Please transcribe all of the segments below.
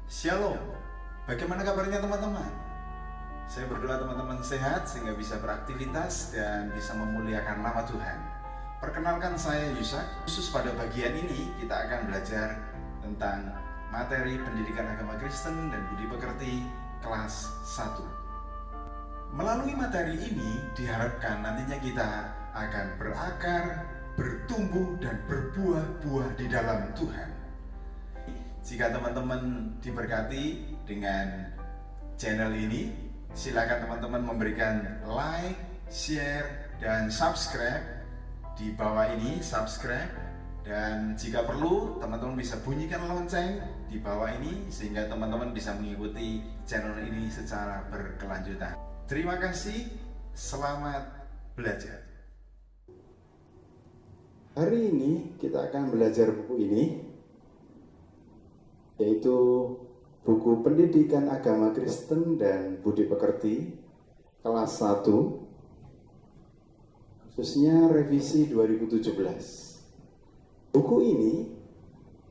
Shalom, bagaimana kabarnya teman-teman? Saya berdoa teman-teman sehat sehingga bisa beraktivitas dan bisa memuliakan nama Tuhan. Perkenalkan saya Yusak. Khusus pada bagian ini kita akan belajar tentang materi pendidikan agama Kristen dan budi pekerti kelas 1. Melalui materi ini diharapkan nantinya kita akan berakar, bertumbuh dan berbuah-buah di dalam Tuhan. Jika teman-teman diberkati dengan channel ini, silakan teman-teman memberikan like, share, dan subscribe di bawah ini, subscribe. Dan jika perlu, teman-teman bisa bunyikan lonceng di bawah ini sehingga teman-teman bisa mengikuti channel ini secara berkelanjutan. Terima kasih, selamat belajar. Hari ini kita akan belajar buku ini, yaitu buku Pendidikan Agama Kristen dan Budi Pekerti kelas 1, khususnya revisi 2017. Buku ini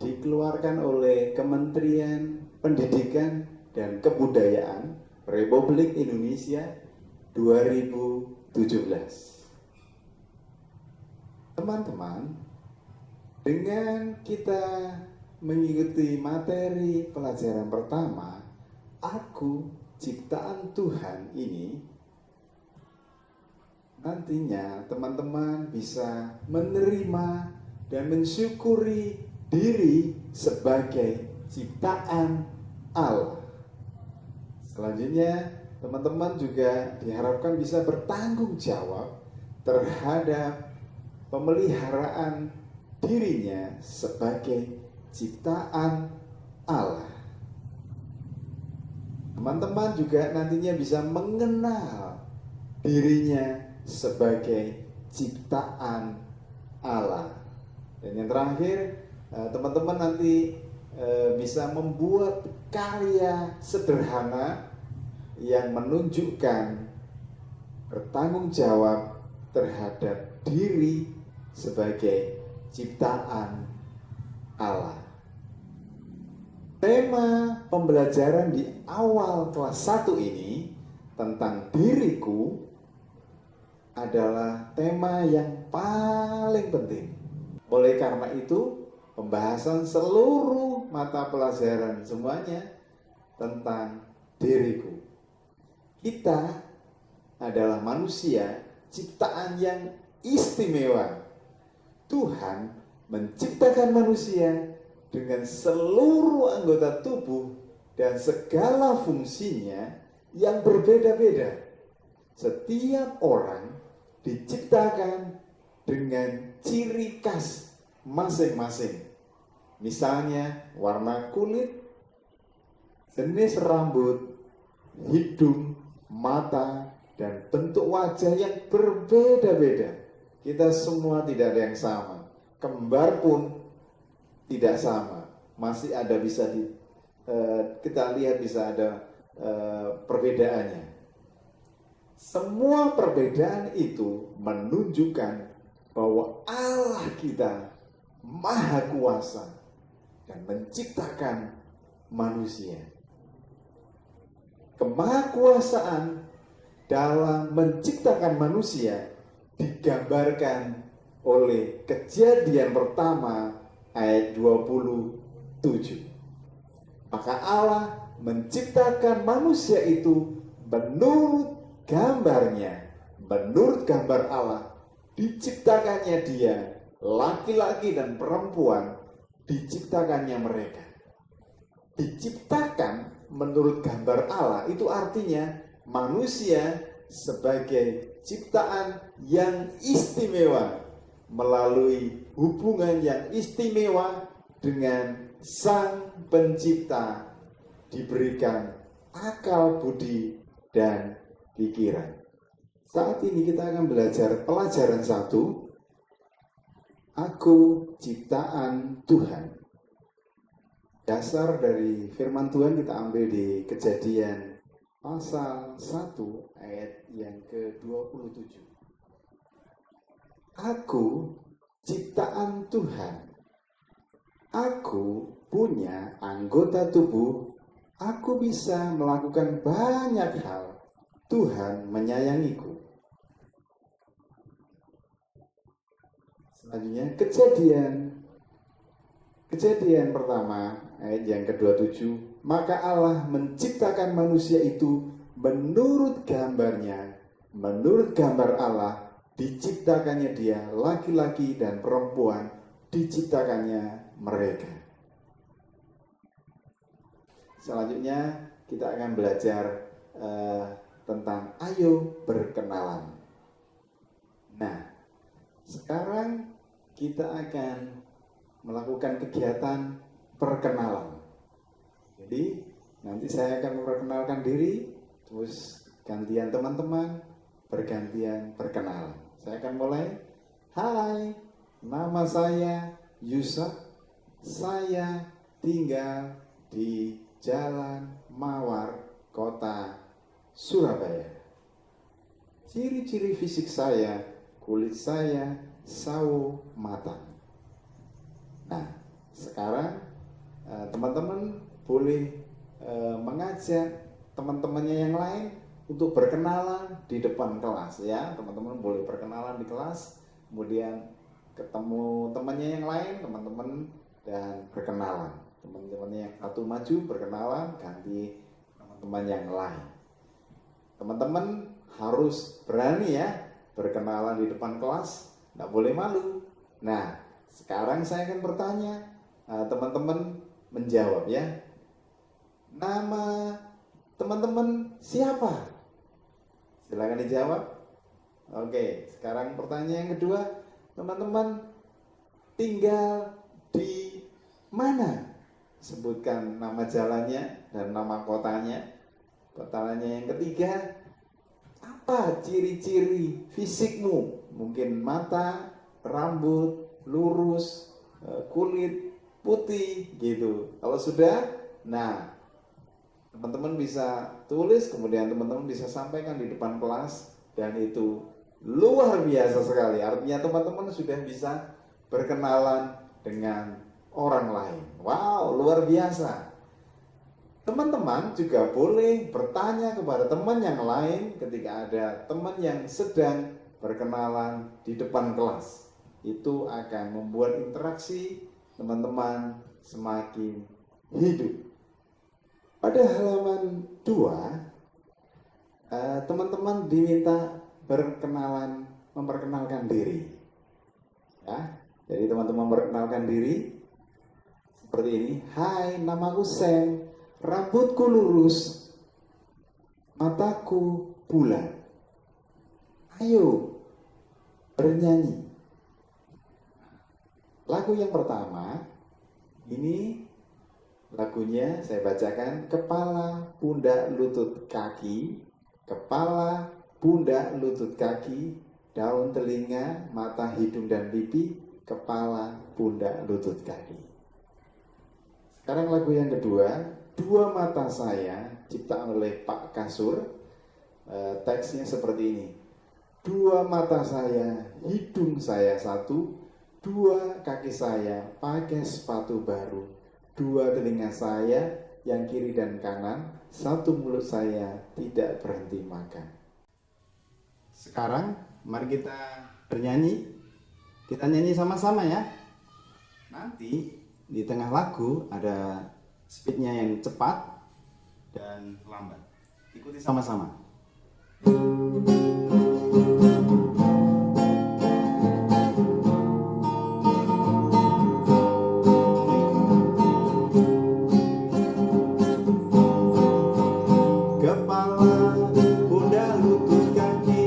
dikeluarkan oleh Kementerian Pendidikan dan Kebudayaan Republik Indonesia 2017. Teman-teman, dengan kita mengikuti materi pelajaran pertama, Aku Ciptaan Tuhan ini, nantinya teman-teman bisa menerima dan mensyukuri diri sebagai ciptaan Allah. Selanjutnya, teman-teman juga diharapkan bisa bertanggung jawab terhadap pemeliharaan dirinya sebagai ciptaan Allah. Teman-teman juga nantinya bisa mengenal dirinya sebagai ciptaan Allah. Dan yang terakhir, teman-teman nanti bisa membuat karya sederhana yang menunjukkan bertanggung jawab terhadap diri sebagai ciptaan Allah. Tema pembelajaran di awal kelas 1 ini tentang diriku adalah tema yang paling penting. Oleh karena itu, pembahasan seluruh mata pelajaran semuanya tentang diriku. Kita adalah manusia, ciptaan yang istimewa. Tuhan menciptakan manusia dengan seluruh anggota tubuh dan segala fungsinya yang berbeda-beda. Setiap orang diciptakan dengan ciri khas masing-masing. Misalnya warna kulit, jenis rambut, hidung, mata, dan bentuk wajah yang berbeda-beda. Kita semua tidak ada yang sama. Kembar pun tidak sama, masih ada kita lihat bisa ada perbedaannya. Semua perbedaan itu menunjukkan bahwa Allah kita Maha Kuasa dan menciptakan manusia. Kemahakuasaan dalam menciptakan manusia digambarkan oleh Kejadian pertama ayat 27. Maka Allah menciptakan manusia itu menurut gambarnya, menurut gambar Allah. Diciptakannya dia, laki-laki dan perempuan, diciptakannya mereka. Diciptakan menurut gambar Allah, itu artinya manusia sebagai ciptaan yang istimewa, melalui hubungan yang istimewa dengan Sang Pencipta, diberikan akal budi dan pikiran. Saat ini kita akan belajar pelajaran 1, Aku Ciptaan Tuhan. Dasar dari firman Tuhan kita ambil di Kejadian pasal 1 ayat yang ke-27. Aku ciptaan Tuhan. Aku punya anggota tubuh Aku bisa melakukan banyak hal. Tuhan menyayangiku. Selanjutnya Kejadian pertama ayat yang ke-27. Maka Allah menciptakan manusia itu menurut gambarnya. Menurut gambar Allah diciptakannya dia, laki-laki dan perempuan diciptakannya mereka. Selanjutnya kita akan belajar tentang ayo berkenalan. Nah, sekarang kita akan melakukan kegiatan perkenalan. Jadi nanti saya akan memperkenalkan diri, terus gantian teman-teman bergantian perkenalan. Saya akan mulai. Hai, nama saya Yusuf. Saya tinggal di Jalan Mawar, Kota Surabaya. Ciri-ciri fisik saya, kulit saya sawo matang. Nah, sekarang teman-teman boleh mengajak teman-temannya yang lain untuk berkenalan di depan kelas ya. Teman-teman boleh berkenalan di kelas, kemudian ketemu temannya yang lain, teman-teman, dan berkenalan. Teman-temannya yang satu maju berkenalan, ganti teman-teman yang lain. Teman-teman harus berani ya berkenalan di depan kelas, nggak boleh malu. Nah, sekarang saya akan bertanya, teman-teman menjawab ya. Nama teman-teman siapa? Silakan dijawab. Oke, sekarang pertanyaan yang kedua, teman-teman tinggal di mana? Sebutkan nama jalannya dan nama kotanya. Pertanyaan yang ketiga, apa ciri-ciri fisikmu? Mungkin mata, rambut, lurus, kulit putih gitu. Kalau sudah, nah teman-teman bisa tulis, kemudian teman-teman bisa sampaikan di depan kelas, dan itu luar biasa sekali. Artinya teman-teman sudah bisa berkenalan dengan orang lain. Wow, luar biasa. Teman-teman juga boleh bertanya kepada teman yang lain ketika ada teman yang sedang berkenalan di depan kelas. Itu akan membuat interaksi teman-teman semakin hidup. Pada halaman 2, teman-teman diminta memperkenalkan diri. Ya, jadi teman-teman memperkenalkan diri seperti ini. Hai, namaku Sam, rambutku lurus, mataku bulat. Ayo bernyanyi. Lagu yang pertama ini lagunya saya bacakan. Kepala, pundak, lutut, kaki. Kepala, pundak, lutut, kaki. Daun, telinga, mata, hidung, dan pipi. Kepala, pundak, lutut, kaki. Sekarang lagu yang kedua. Dua mata saya, ciptaan oleh Pak Kasur. Teksnya seperti ini. Dua mata saya, hidung saya satu. Dua kaki saya pakai sepatu baru. Dua telinga saya yang kiri dan kanan. Satu mulut saya tidak berhenti makan. Sekarang mari kita bernyanyi. Kita nyanyi sama-sama ya. Nanti di tengah lagu ada speednya yang cepat dan lambat. Ikuti sama-sama. Kepala, bunda, lutut, kaki,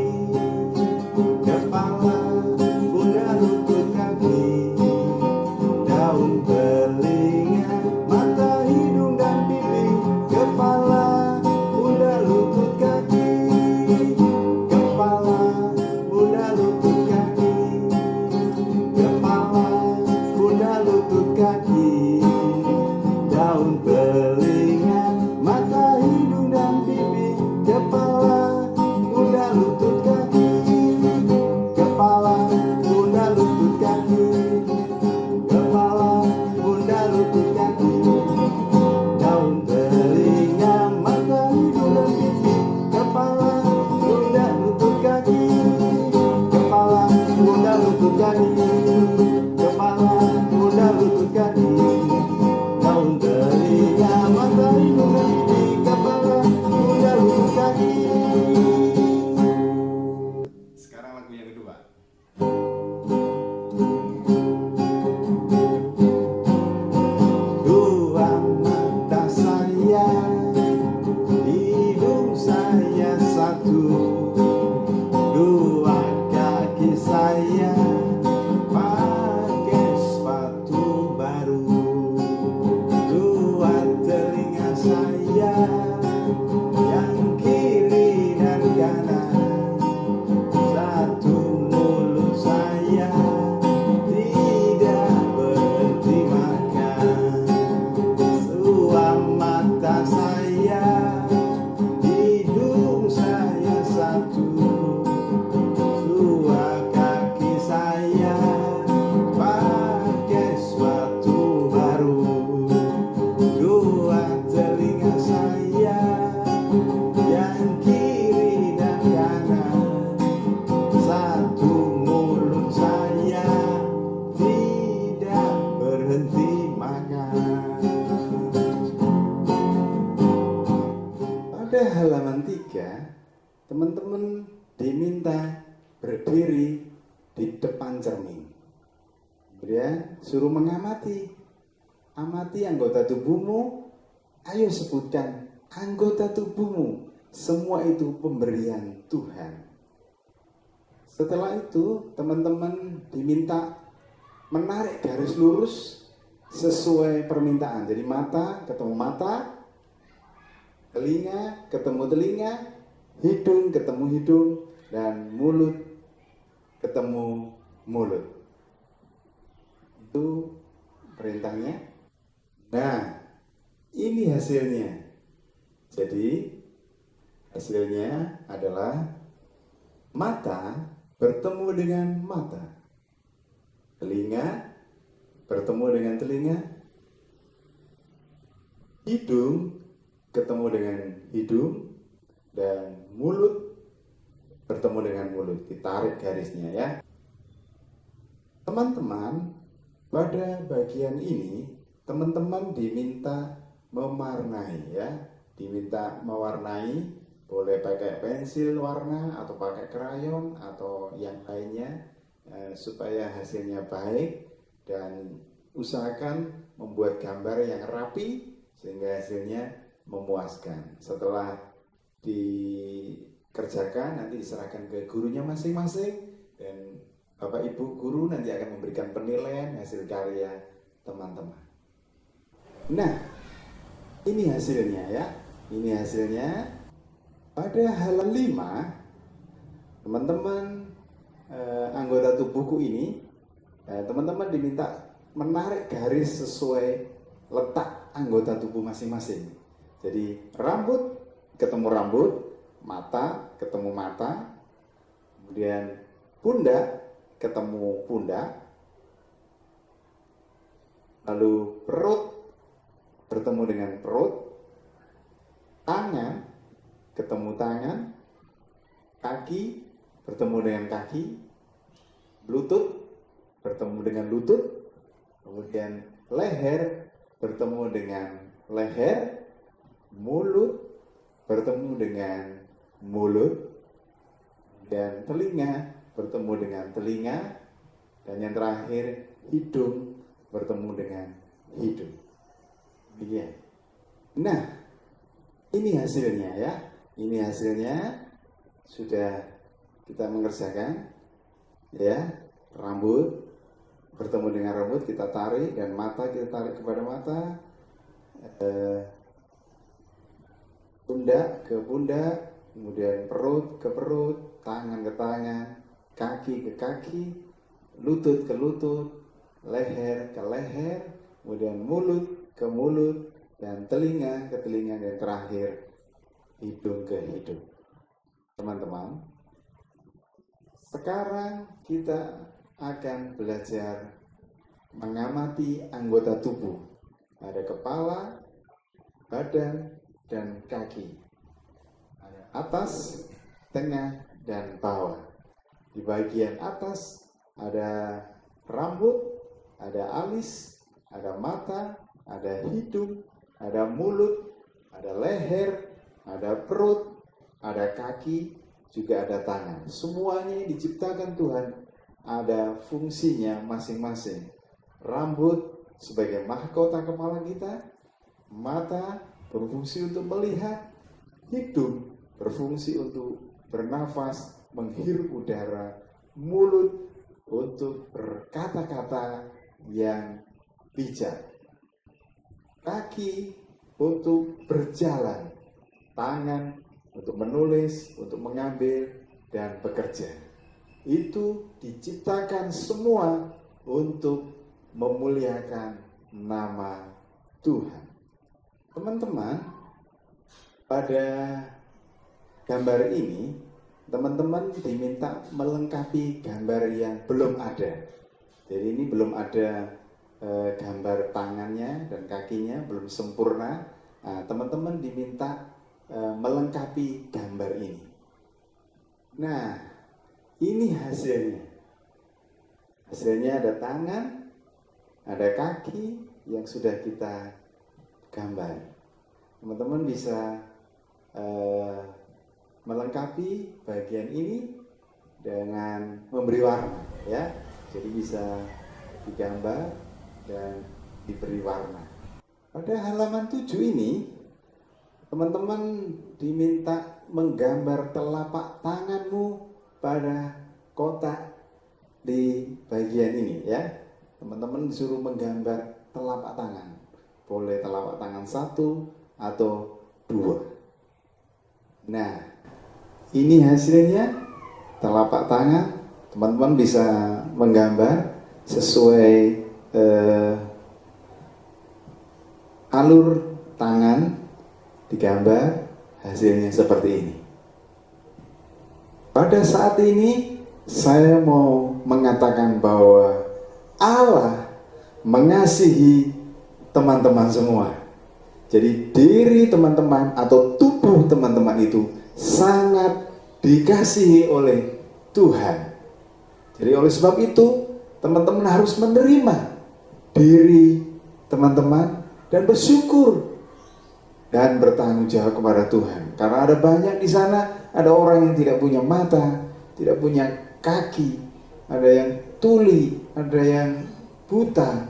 daun, telinga, teman-teman diminta berdiri di depan cermin. Kemudian suruh mengamati. Amati anggota tubuhmu. Ayo sebutkan anggota tubuhmu. Semua itu pemberian Tuhan. Setelah itu teman-teman diminta menarik garis lurus sesuai permintaan. Jadi mata ketemu mata, telinga ketemu telinga, hidung ketemu hidung, dan mulut ketemu mulut. Itu perintahnya. Nah, ini hasilnya. Jadi hasilnya adalah mata bertemu dengan mata, telinga bertemu dengan telinga, hidung ketemu dengan hidung, dan mulut bertemu dengan mulut. Ditarik garisnya ya. Teman-teman, pada bagian ini teman-teman diminta mewarnai ya. Diminta mewarnai, boleh pakai pensil warna atau pakai krayon atau yang lainnya, supaya hasilnya baik, dan usahakan membuat gambar yang rapi sehingga hasilnya memuaskan. Setelah dikerjakan nanti diserahkan ke gurunya masing-masing, dan Bapak Ibu guru nanti akan memberikan penilaian hasil karya teman-teman. Nah, ini hasilnya ya. Ini hasilnya. Pada halaman 5, teman-teman anggota tubuhku ini, teman-teman diminta menarik garis sesuai letak anggota tubuh masing-masing. Jadi rambut ketemu rambut, mata ketemu mata, kemudian pundak ketemu pundak, lalu perut bertemu dengan perut, tangan ketemu tangan, kaki bertemu dengan kaki, lutut bertemu dengan lutut, kemudian leher bertemu dengan leher, mulut bertemu dengan mulut, dan telinga bertemu dengan telinga, dan yang terakhir hidung bertemu dengan hidung. Iya. Nah, ini hasilnya ya. Ini hasilnya sudah kita mengerjakan ya. Rambut bertemu dengan rambut kita tarik, dan mata kita tarik kepada mata, pundak ke pundak, kemudian perut ke perut, tangan ke tangan, kaki ke kaki, lutut ke lutut, leher ke leher, kemudian mulut ke mulut, dan telinga ke telinga, dan terakhir hidung ke hidung. Teman-teman, sekarang kita akan belajar mengamati anggota tubuh. Ada kepala, badan, dan kaki. Ada atas, tengah, dan bawah. Di bagian atas ada rambut, ada alis, ada mata, ada hidung, ada mulut, ada leher, ada perut, ada kaki, juga ada tangan. Semuanya diciptakan Tuhan, ada fungsinya masing-masing. Rambut sebagai mahkota kepala kita, mata berfungsi untuk melihat, hidung berfungsi untuk bernafas, menghirup udara, mulut untuk berkata-kata yang bijak, kaki untuk berjalan, tangan untuk menulis, untuk mengambil, dan bekerja. Itu diciptakan semua untuk memuliakan nama Tuhan. Teman-teman, pada gambar ini, teman-teman diminta melengkapi gambar yang belum ada. Jadi ini belum ada gambar tangannya dan kakinya, belum sempurna. Nah, teman-teman diminta melengkapi gambar ini. Nah, ini hasilnya. Hasilnya ada tangan, ada kaki yang sudah kita gambar. Teman-teman bisa melengkapi bagian ini dengan memberi warna ya. Jadi bisa digambar dan diberi warna. Pada halaman 7 ini teman-teman diminta menggambar telapak tanganmu pada kotak di bagian ini ya. Teman-teman disuruh menggambar telapak tangan. Boleh telapak tangan 1 atau 2. Nah, ini hasilnya telapak tangan. Teman-teman bisa menggambar sesuai alur tangan, digambar hasilnya seperti ini. Pada saat ini saya mau mengatakan bahwa Allah mengasihi teman-teman semua. Jadi diri teman-teman atau tubuh teman-teman itu sangat dikasihi oleh Tuhan. Jadi oleh sebab itu teman-teman harus menerima diri teman-teman dan bersyukur dan bertanggung jawab kepada Tuhan. Karena ada banyak di sana, ada orang yang tidak punya mata, tidak punya kaki, ada yang tuli, ada yang buta,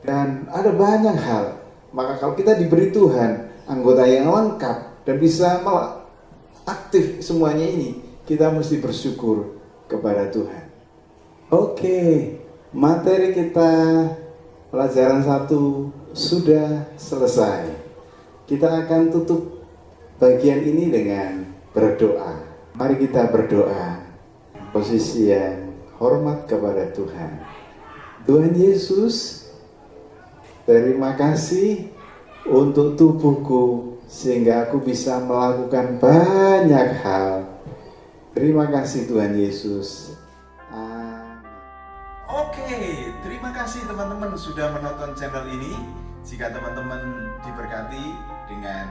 dan ada banyak hal. Maka kalau kita diberi Tuhan anggota yang lengkap dan bisa aktif semuanya ini, kita mesti bersyukur kepada Tuhan. Oke, materi kita pelajaran 1 sudah selesai. Kita akan tutup bagian ini dengan berdoa. Mari kita berdoa. Posisi yang hormat kepada Tuhan. Tuhan Yesus, terima kasih untuk tubuhku sehingga aku bisa melakukan banyak hal. Terima kasih Tuhan Yesus. Amin. Oke, terima kasih teman-teman sudah menonton channel ini. Jika teman-teman diberkati dengan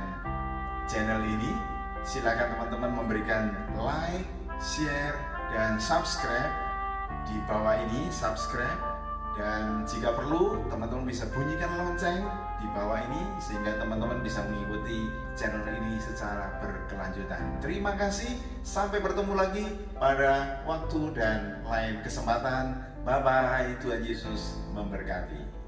channel ini, silakan teman-teman memberikan like, share, dan subscribe di bawah ini, subscribe. Dan jika perlu, teman-teman bisa bunyikan lonceng di bawah ini sehingga teman-teman bisa mengikuti channel ini secara berkelanjutan. Terima kasih, sampai bertemu lagi pada waktu dan lain kesempatan. Bye-bye, Tuhan Yesus memberkati.